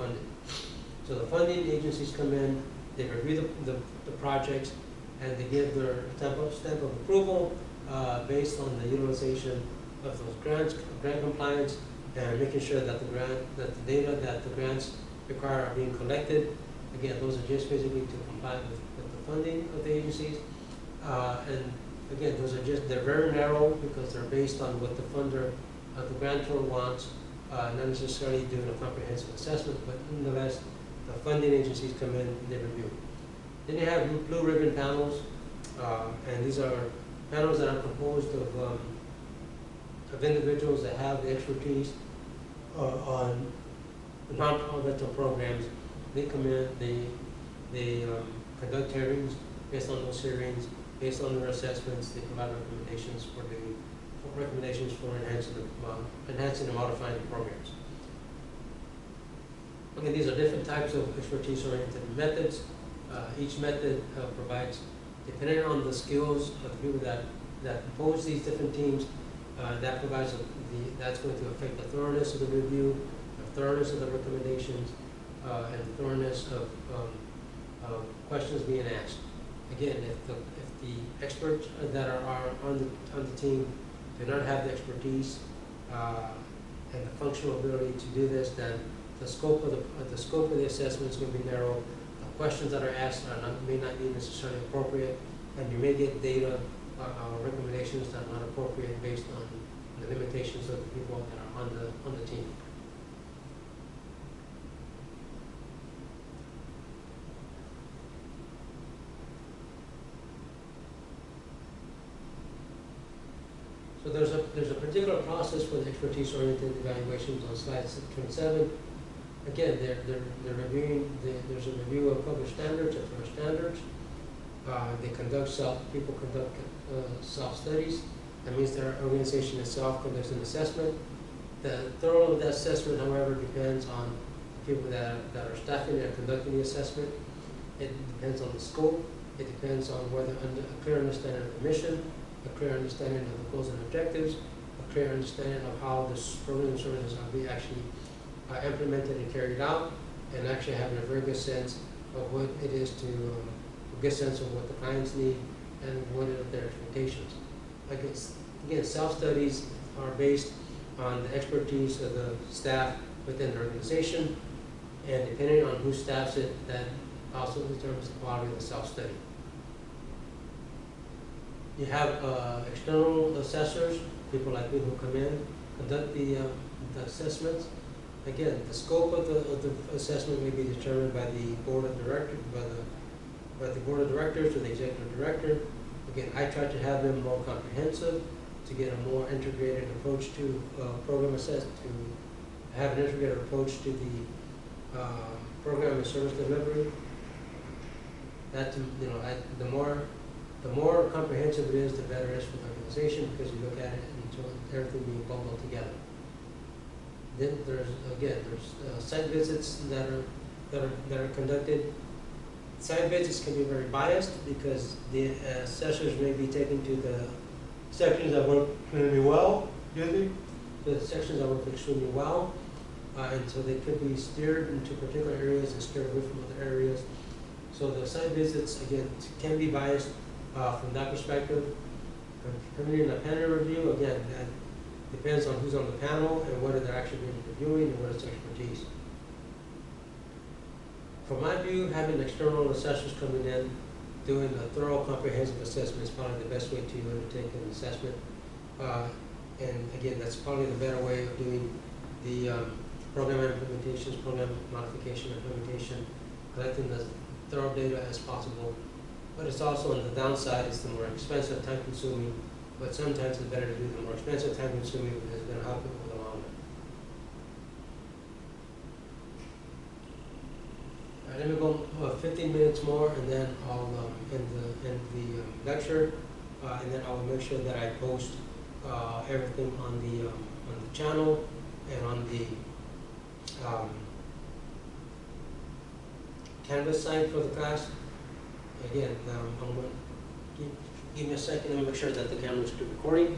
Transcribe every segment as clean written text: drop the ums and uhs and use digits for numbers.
funded. So the funding agencies come in, they review the projects, and they give their stamp of approval based on the utilization of those grants, grant compliance, and making sure that the data that the grants require are being collected. Again, those are just basically to comply with the funding of the agencies. And again, they're very narrow because they're based on what the funder, the grantor wants, not necessarily doing a comprehensive assessment, but nonetheless, the funding agencies come in and they review. Then you have blue ribbon panels, and these are panels that are composed of individuals that have the expertise on non-governmental programs. They come in, they conduct hearings. Based on those hearings, based on their assessments, they provide recommendations for enhancing and modifying the programs. Okay, these are different types of expertise-oriented methods. Each method provides, depending on the skills of the people that compose these different teams, that provides that's going to affect the thoroughness of the review, the thoroughness of the recommendations, and the thoroughness of questions being asked. Again, if the experts that are on the team do not have the expertise and the functional ability to do this, then the scope of the assessment is going to be narrow. The questions that are asked may not be necessarily appropriate, and you may get data or recommendations that are not appropriate based on the limitations of the people that are on the team. So there's a particular process for the expertise-oriented evaluations on slide 27. Again, they're reviewing. There's a review of published standards, of our standards. People conduct self-studies. That means their organization itself conducts an assessment. The thoroughness of that assessment, however, depends on the people that are staffing and conducting the assessment. It depends on the scope. It depends on whether a clear understanding of the mission, a clear understanding of the goals and objectives, a clear understanding of how this program and services are being actually implemented and carried out, and actually having a very good sense of what it is a good sense of what the clients need and what are their expectations. Again, self-studies are based on the expertise of the staff within the organization, and depending on who staffs it, that also determines the quality of the self-study. You have external assessors, people like me who come in, conduct the assessments. Again, the scope of the assessment may be determined by the board of directors, by the board of directors or the executive director. Again, I try to have them more comprehensive, to get a more integrated approach to program assessment, to have an integrated approach to the program and service delivery. That the more comprehensive it is, the better it is for the organization, because you look at it and everything being bundled together. Then there's site visits that are conducted. Site visits can be very biased because the assessors may be taken to the sections that work extremely well, the sections that work extremely well, and so they could be steered into particular areas and steered away from other areas. So the site visits, again, can be biased from that perspective. Coming in a panel review, again, that depends on who's on the panel and what they're actually reviewing and what is their expertise. From my view, having external assessors coming in, doing a thorough, comprehensive assessment is probably the best way to undertake an assessment. And again, that's probably the better way of doing the program implementations, program modification, implementation, collecting the thorough data as possible. But it's also on the downside, it's the more expensive, time-consuming, but sometimes it's better to do the more expensive, time-consuming, because it's going to help people in the long run. All right, let me go 15 minutes more, and then I'll end the lecture, and then I will make sure that I post everything on the channel and on the Canvas site for the class. Again, I'm going to give me a second and make sure that the camera is still recording.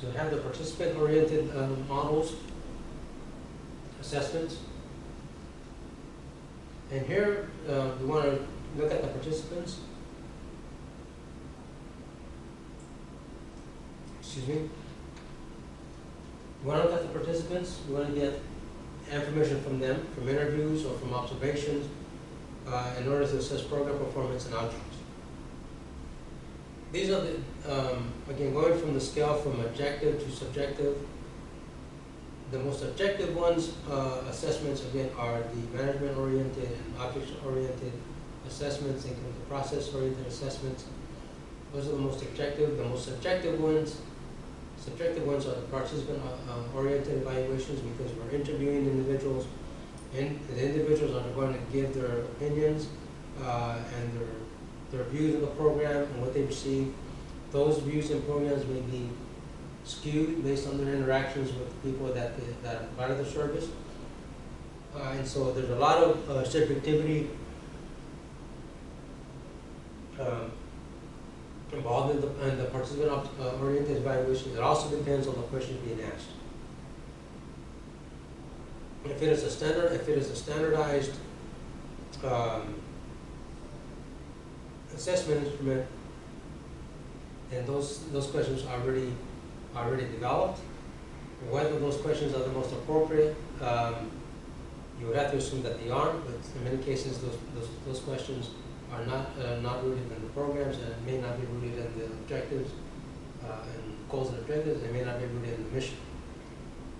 So we have the participant-oriented models, assessments. And here we want to look at the participants. Excuse me. We want to look at the participants. We want to get information from them, from interviews or from observations, in order to assess program performance and outcomes. These are the, again, going from the scale from objective to subjective. The most objective ones, assessments, again, are the management-oriented and object-oriented assessments, and the process-oriented assessments. Those are the most objective. The most subjective ones are the participant-oriented evaluations, because we're interviewing individuals, and the individuals are going to give their opinions and their views of the program and what they receive. Those views and programs may be skewed based on their interactions with the people that provided the service. And so there's a lot of subjectivity involved in the participant-oriented evaluation. It also depends on the questions being asked. If it is a standardized assessment instrument, and those questions are already developed, whether those questions are the most appropriate, you would have to assume that they aren't. But in many cases, those questions are not rooted in the programs, and may not be rooted in the objectives and goals and objectives. They may not be rooted in the mission.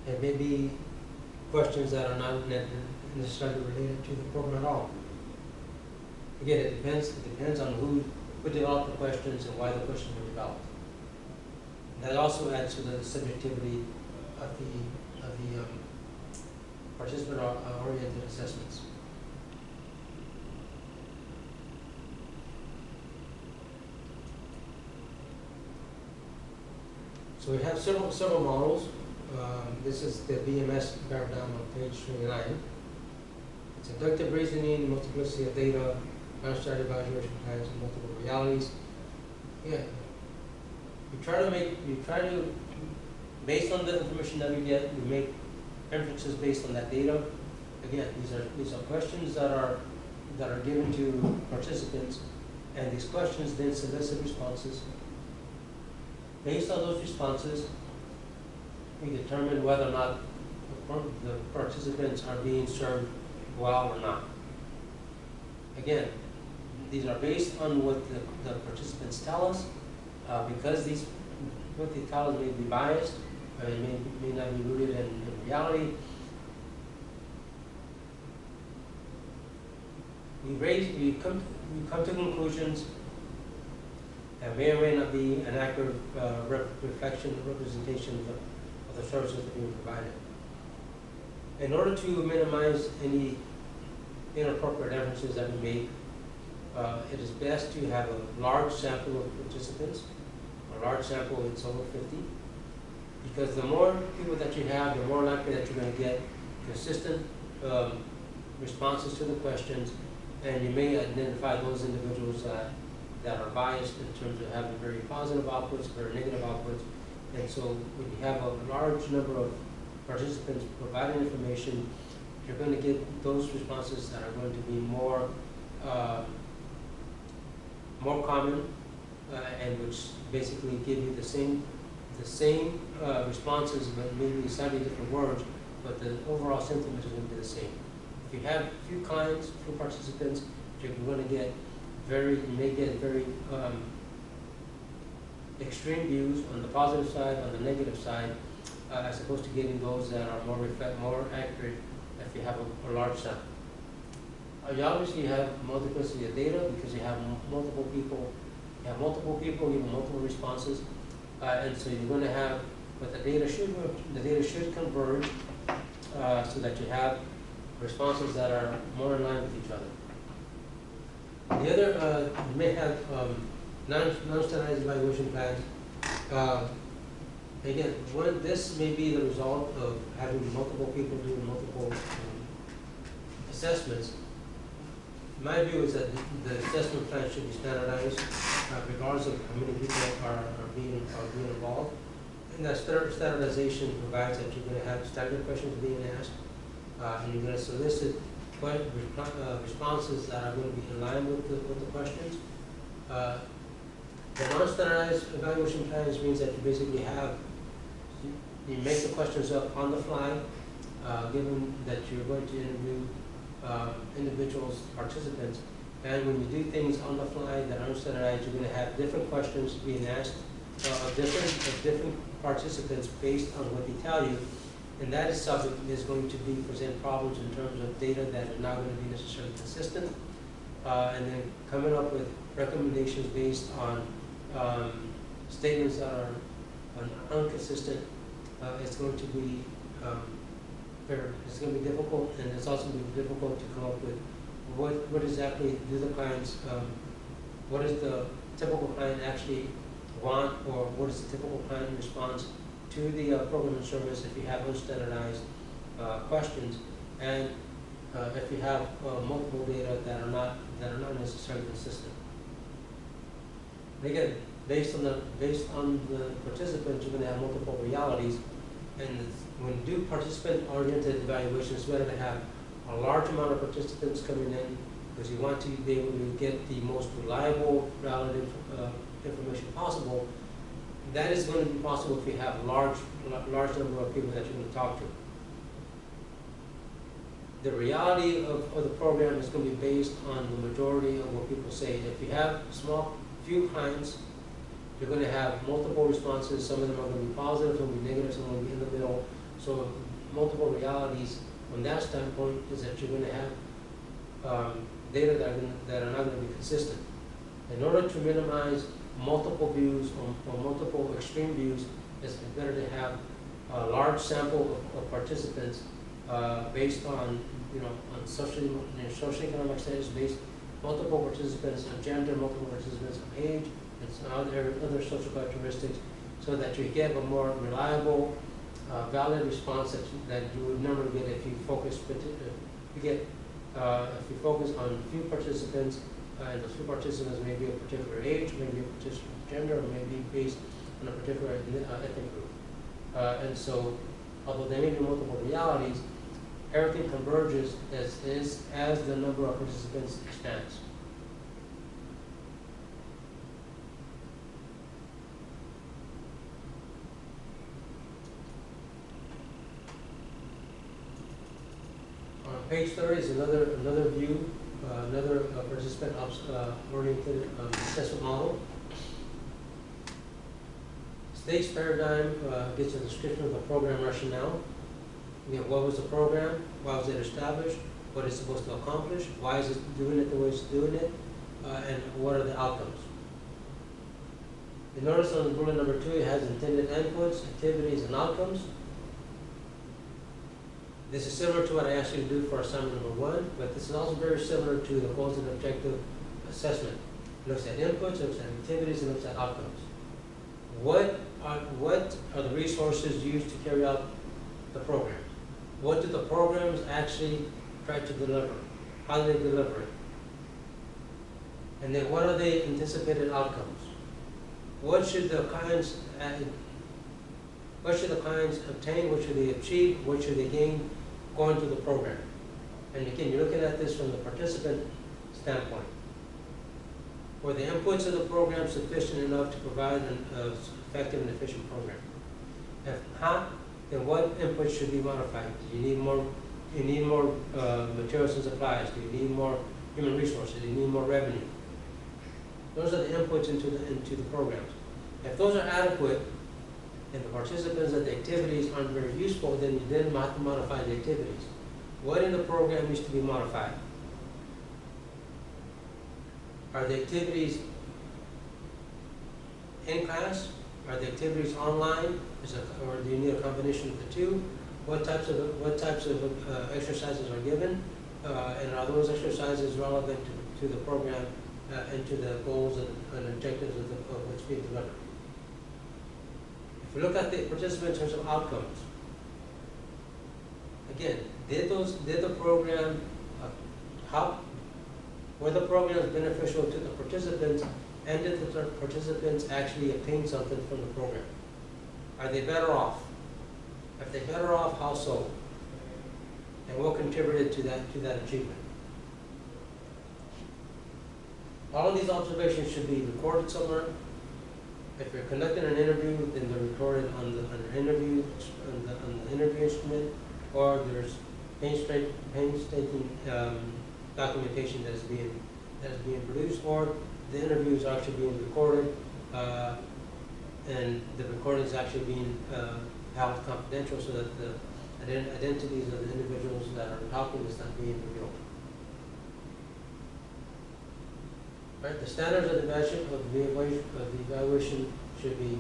It may be questions that are not necessarily related to the program at all. Again, it depends on who developed the questions and why the questions were developed. And that also adds to the subjectivity of the participant-oriented assessments. So we have several models. This is the VMS paradigm on page 29. It's inductive reasoning, multiplicity of data, non-standard evaluation plans, and multiple realities. Yeah, you try to, based on the information that we get, we make inferences based on that data. Again, these are questions that are given to participants, and these questions then solicit responses. Based on those responses, we determine whether or not the participants are being served well or not. Again, these are based on what the participants tell us, because what they tell us may be biased, or it may not be rooted in reality. We come to conclusions that may or may not be an accurate reflection, representation of the services that are being provided. In order to minimize any inappropriate inferences that we make, it is best to have a large sample of participants. A large sample, it's over 50. Because the more people that you have, the more likely that you're going to get consistent responses to the questions, and you may identify those individuals that are biased in terms of having very positive outputs, very negative outputs. And so when you have a large number of participants providing information, you're going to get those responses that are going to be more common, and which basically give you the same responses, but maybe slightly different words, but the overall sentiment is going to be the same. If you have few clients, few participants, you're going to get you may get very extreme views on the positive side, on the negative side, as opposed to getting those that are more accurate if you have a large sample. You obviously have multiplicity of data because you have multiple people. You have multiple responses, and so you're going to have, but the data should converge so that you have responses that are more in line with each other. The other, you may have non-standardized evaluation plans. Again, this may be the result of having multiple people doing multiple assessments. My view is that the assessment plan should be standardized, regardless of how many people are being involved. And that standardization provides that you're going to have standard questions being asked, and you're going to solicit responses that are going to be in line with the questions. The non-standardized evaluation plans means that you basically have, you make the questions up on the fly, given that you're going to interview individuals, participants, and when you do things on the fly that are unstandardized, you're going to have different questions being asked of different participants based on what they tell you, and that itself is going to present problems in terms of data that are not going to be necessarily consistent, and then coming up with recommendations based on statements that are inconsistent. It's going to be it's going to be difficult, and it's also going to be difficult to come up with what exactly do the clients, what is the typical client actually want, or what is the typical client response to the program and service if you have unstandardized questions, and if you have multiple data that are not necessarily consistent. And again, based on the participants, you're going to have multiple realities, and when you do participant-oriented evaluations, it's better to have a large amount of participants coming in because you want to be able to get the most reliable, valid information possible. That is going to be possible if you have a large number of people that you're going to talk to. The reality of the program is going to be based on the majority of what people say. If you have few clients, you're going to have multiple responses. Some of them are going to be positive, some will be negative, some will be in the middle. So multiple realities from that standpoint is that you're going to have data that are not going to be consistent. In order to minimize multiple views or multiple extreme views, it's better to have a large sample of participants based on socioeconomic status, based multiple participants on gender, multiple participants on age, and other social characteristics, so that you get a more reliable, valid response that you would normally get if you focus on a few participants, and those few participants may be a particular age, maybe a particular gender, or maybe based on a particular ethnic group. And so, although there may be multiple realities, everything converges as the number of participants expands. Page 30 is another view, another participant-oriented assessment model. Stage paradigm gives a description of the program rationale. What was the program? Why was it established? What it's supposed to accomplish? Why is it doing it the way it's doing it? And what are the outcomes? You notice on the bullet number 2, it has intended endpoints, activities, and outcomes. This is similar to what I asked you to do for assignment number 1, but this is also very similar to the goals and objective assessment. It looks at inputs, it looks at activities, it looks at outcomes. What are the resources used to carry out the program? What do the programs actually try to deliver? How do they deliver it? And then what are the anticipated outcomes? What should the clients obtain? What should they achieve? What should they gain going through the program? And again, you're looking at this from the participant standpoint. Were the inputs of the program sufficient enough to provide an effective and efficient program? If not, then what inputs should be modified? Do you need more? Do you need more materials and supplies? Do you need more human resources? Do you need more revenue? Those are the inputs into the programs. If those are adequate, and the participants and the activities aren't very useful, then you then have to modify the activities. What in the program needs to be modified? Are the activities in class? Are the activities online? Or do you need a combination of the two? What types of exercises are given? And are those exercises relevant to the program and to the goals and objectives of what's being delivered? If we look at the participants in terms of outcomes, again, were the programs beneficial to the participants, and did the participants actually obtain something from the program? Are they better off? If they're better off, how so? And what contributed to that achievement? All of these observations should be recorded somewhere. If you're conducting an interview, then they're recorded on the interview instrument, or there's painstaking documentation that is being produced, or the interview is actually being recorded, and the recording is actually being held confidential, so that the identities of the individuals that are talking is not being revealed. Right? The standards of the evaluation should be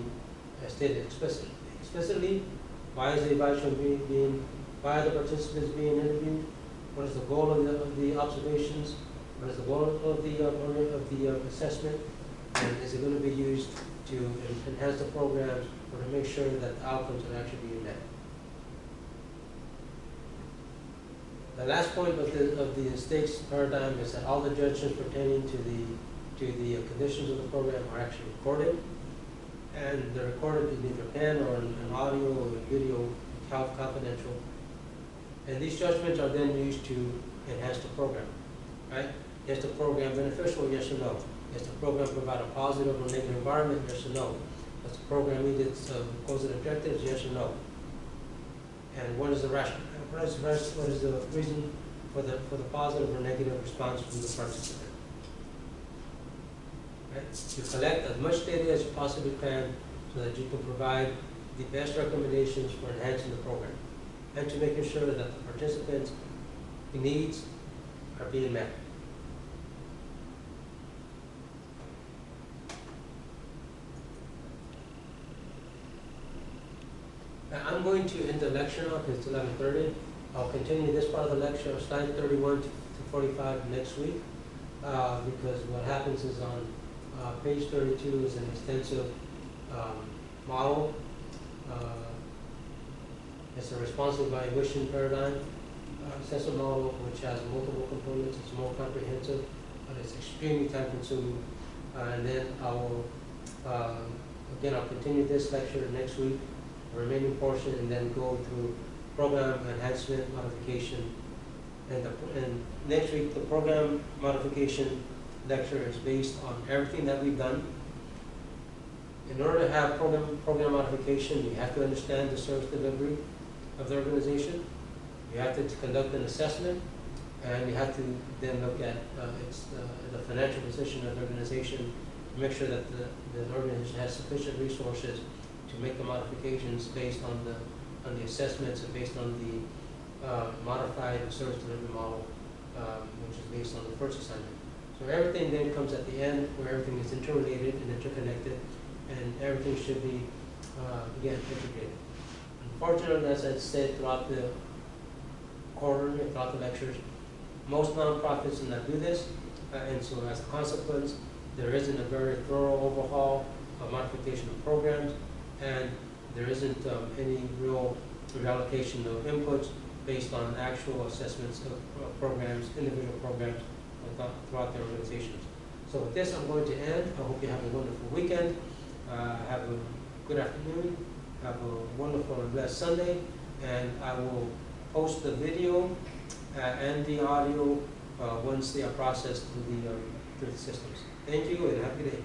stated explicitly. Why is the evaluation why are the participants being interviewed? What is the goal of the observations? What is the goal of the assessment? And is it going to be used to enhance the programs or to make sure that the outcomes are actually being met? The last point of the stakes paradigm is that all the judgments pertaining to the conditions of the program are actually recorded, and they're recorded in either pen or in audio or video, held confidential. And these judgments are then used to enhance the program, right? Is the program beneficial, yes or no? Does the program provide a positive or negative environment, yes or no? Does the program meet its goals and objectives, yes or no? And what is the rationale? What is the reason for the positive or negative response from the participant? Right? You collect as much data as you possibly can so that you can provide the best recommendations for enhancing the program and to making sure that the participants' needs are being met. Now, I'm going to end the lecture now because it's 11:30. I'll continue this part of the lecture, slide 31 to 45 next week, because what happens is on page 32 is an extensive model. It's a responsive evaluation paradigm assessment model, which has multiple components. It's more comprehensive, but it's extremely time consuming. And then I will, again, I'll continue this lecture next week, the remaining portion, and then go through program enhancement, modification. And next week, the program modification lecture is based on everything that we've done. In order to have program modification, you have to understand the service delivery of the organization. You have to conduct an assessment, and you have to then look at the financial position of the organization to make sure that the organization has sufficient resources to make the modifications based on the assessments and based on the modified service delivery model, which is based on the first assignment. So everything then comes at the end, where everything is interrelated and interconnected, and everything should be, again, integrated. Unfortunately, as I said throughout the quarter and throughout the lectures, most nonprofits do not do this, and so as a consequence, there isn't a very thorough overhaul of modification of programs, and there isn't any real reallocation of inputs based on actual assessments of programs, individual programs throughout their organizations. So with this, I'm going to end. I hope you have a wonderful weekend. Have a good afternoon. Have a wonderful and blessed Sunday. And I will post the video and the audio once they are processed through the systems. Thank you and have a good day.